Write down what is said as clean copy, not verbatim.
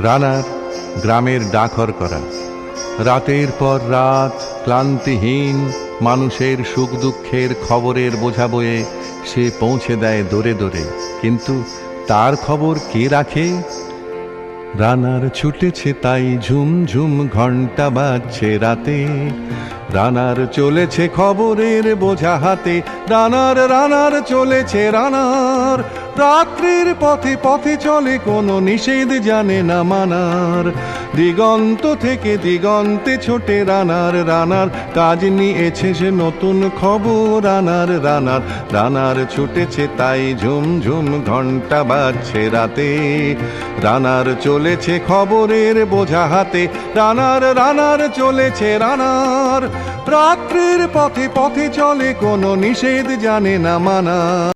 রানার গ্রামের ডাকর করা। রাতের পর রাত ক্লান্তিহীন মানুষের সুখ দুঃখের খবরের বোঝা বয়ে সে পৌঁছে দেয় দোরে দোরে। কিন্তু তার খবর কে রাখে? রানার ছুটেছে তাই ঝুম ঝুম ঘন্টা বাজছে রাতে। রানার চলেছে খবরের বোঝা হাতে। রানার রানার চলেছে রানার। রাত্রির পথে পথে চলে কোনো নিষেধ জানে না মানার। দিগন্ত থেকে দিগন্তে ছোটে রানার। রানার কাজ নিয়েছে সে নতুন খবর। রানার রানার রানার ছুটেছে তাই ঝুম ঝুম ঘন্টা বাজছে রাতে। রানার চলেছে খবরের বোঝা হাতে। রানার রানার চলেছে রানার। রাত্রির পথে পথে চলে কোনো নিষেধ জানে না মানা।